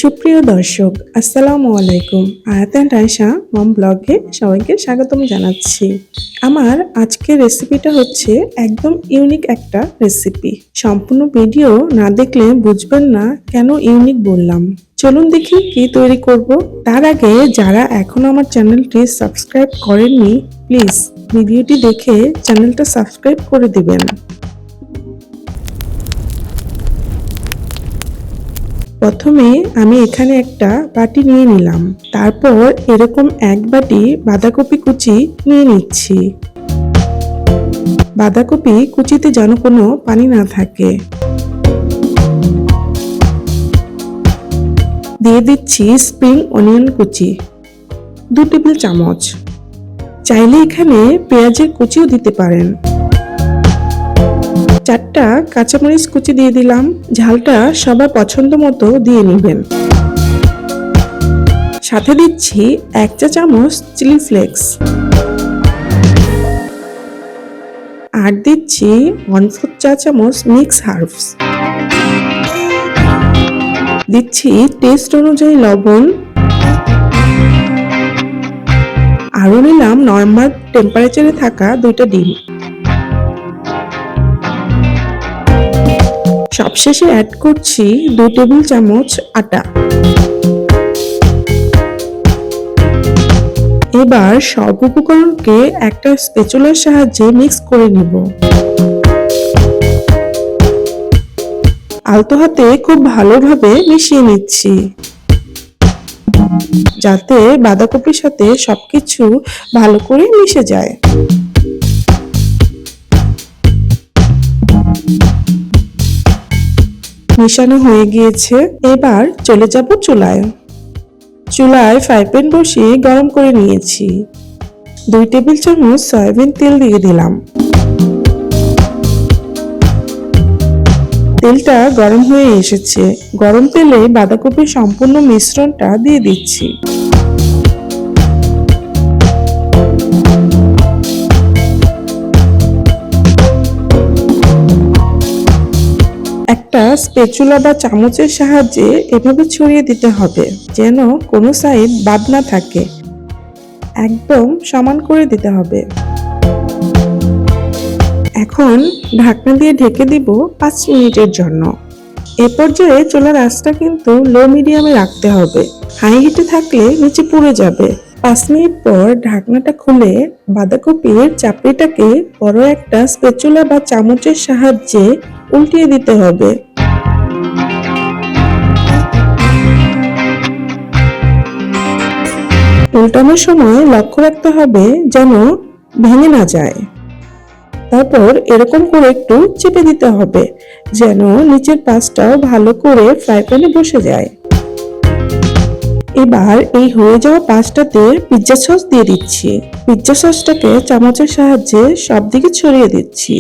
সুপ্রিয় দর্শক, আসসালামু আলাইকুম। আয়াত&আয়েশা মম ব্লগে সবাইকে স্বাগতম জানাচ্ছি। আমার আজকের রেসিপিটা হচ্ছে একদম ইউনিক একটা রেসিপি। সম্পূর্ণ ভিডিও না দেখলে বুঝবেন না কেন ইউনিক বললাম। চলুন দেখি কি তৈরি করব। তার আগে যারা এখনো আমার চ্যানেলটি সাবস্ক্রাইব করেননি, প্লিজ ভিডিওটি দেখে চ্যানেলটা সাবস্ক্রাইব করে দিবেন। প্রথমে আমি এখানে একটা বাটি নিয়ে নিলাম। তারপর এরকম এক বাটি বাঁধাকপি কুচি নিয়ে নিচ্ছি। বাঁধাকপি কুচিতে যেন কোনো পানি না থাকে। দিয়ে দিচ্ছি স্প্রিং অনিয়ন কুচি 2 টেবিল চামচ। চাইলে এখানে পেঁয়াজের কুচিও দিতে পারেন। 4টা কাঁচামরিচ কুচি দিয়ে দিলাম। ঝালটা সবার পছন্দ মতো দিয়ে নেবেন। সাথে দিচ্ছি 1 চা চামচ চিলি ফ্লেক্স। আর দিচ্ছি 1/4 চা চামচ মিক্স হার্বস। দিচ্ছি টেস্ট অনুযায়ী লবণ। আরও নিলাম নরমাল টেম্পারেচারে থাকা 2টা ডিম। সবশেষে অ্যাড করছি 2 টেবিল চামচ আটা। এবার সব উপকরণকে একটা স্প্যাচুলার সাহায্যে মিক্স করে নিব। আলতো হাতে খুব ভালোভাবে মিশিয়ে নিচ্ছি, যাতে বাঁধাকপির সাথে সবকিছু ভালো করে মিশে যায়। মেশানো হয়ে গিয়েছে। এবার চলে যাব চুলায়। চুলায় ফ্রাই প্যান বসিয়ে গরম করে নিয়েছি। 2 টেবিল চামচ সয়াবিন তেল দিয়ে দিলাম। তেলটা গরম হয়ে এসেছে। গরম তেলে বাঁধাকপির সম্পূর্ণ মিশ্রণটা দিয়ে দিচ্ছি। একটা স্প্যাচুলা বা চামচের সাহায্যে এভাবে ছড়িয়ে দিতে হবে, যেন কোনো সাইড বাদ না থাকে। একদম সমান করে দিতে হবে। এখন ঢাকনা দিয়ে ঢেকে দিব 5 মিনিটের জন্য। এ পর্যায়ে চুলার আঁচটা কিন্তু লো মিডিয়ামে রাখতে হবে। হাই হিটে থাকলে নিচে পুড়ে যাবে। 5 মিনিট পর ঢাকনাটা খুলে বাঁধাকপির চাপড়িটাকে বড় একটা স্প্যাচুলা বা চামচের সাহায্যে উল্টিয়ে দিতে হবে। উল্টানোর সময় লক্ষ্য রাখতে হবে যেন ভেঙে না যায়। তারপর এরকম করে একটু চেপে দিতে হবে, যেন নিচের পাশটাও ভালো করে ফ্রাই প্যানে বসে যায়। এবার এই হয়ে যাওয়া পাশটাতে পিৎজা সস দিয়ে দিচ্ছি। পিৎজা সসটাকে চামচের সাহায্যে সব দিকে ছড়িয়ে দিচ্ছি।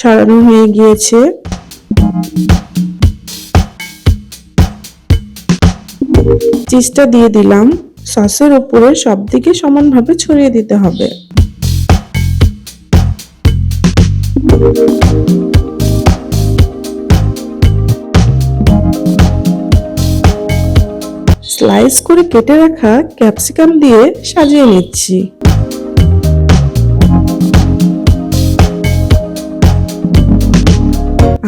ছড়ানো হয়ে গিয়েছে। চিজটা দিয়ে দিলাম। সসের উপরে সব দিকে সমানভাবে ছড়িয়ে দিতে হবে। স্লাইস করে কেটে রাখা ক্যাপসিকাম দিয়ে সাজিয়ে নিচ্ছি।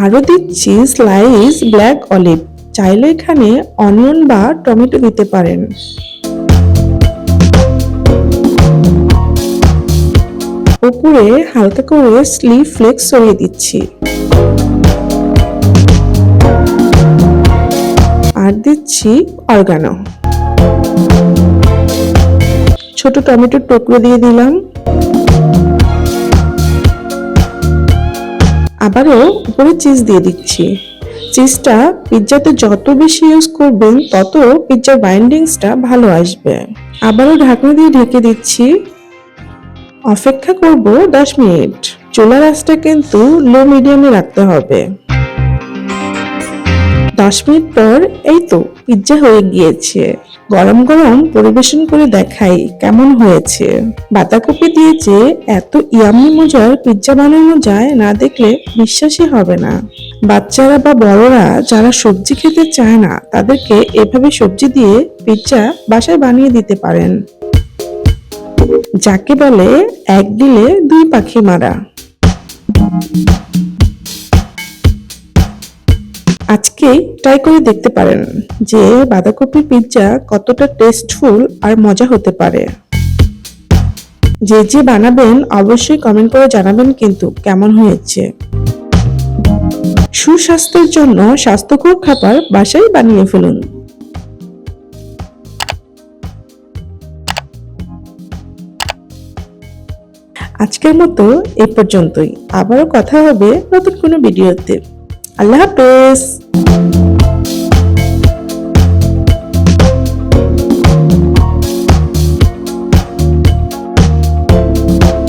আরো দিচ্ছি স্লাইস ব্ল্যাক অলিভ। চাইলে এখানে অনিয়ন বা টমেটো দিতে পারেন। উপরে হালকা করে চিলি ফ্লেক্স ছড়িয়ে দিচ্ছি। আর দিচ্ছি অরগানো। ছোট টমেটোর টুকরো দিয়ে দিলাম। আবারও উপরে চিজ দিয়ে দিচ্ছি। চিজটা পিৎজাতে যত বেশি ইউজ করবেন তত পিৎজার বাইন্ডিংসটা ভালো আসবে। আবারও ঢাকনা দিয়ে ঢেকে দিচ্ছি। অপেক্ষা করব 10 মিনিট। চুলার আঁচটা কিন্তু লো মিডিয়ামে রাখতে হবে। 10 মিনিট পর এই তো পিৎজা হয়ে গিয়েছে। গরম গরম পরিবেশন করে দেখাই কেমন হয়েছে। বাঁধাকপি দিয়ে যে এত ইয়াম্মি মজার পিৎজা বানানো যায়, না দেখলে বিশ্বাসই হবে না। বাচ্চারা বা বড়রা যারা সবজি খেতে চায় না তাদেরকে এভাবে সবজি দিয়ে পিৎজা বাসায় বানিয়ে দিতে পারেন, যাকে বলে এক ডিলে দুই পাখি মারা। আজকেই ট্রাই করে দেখতে পারেন যে বাঁধাকপির পিৎজা কতটা টেস্টফুল আর মজা হতে পারে। যে যে বানাবেন অবশ্যই কমেন্ট করে জানাবেন কিন্তু কেমন হয়েছে। সুস্বাস্থ্যের জন্য স্বাস্থ্যকর খাবার বাসায় বানিয়ে ফেলুন। আজকের মতো এই পর্যন্তই, আবারও কথা হবে নতুন কোনো ভিডিওতে। আল্লাহ হাফেজ।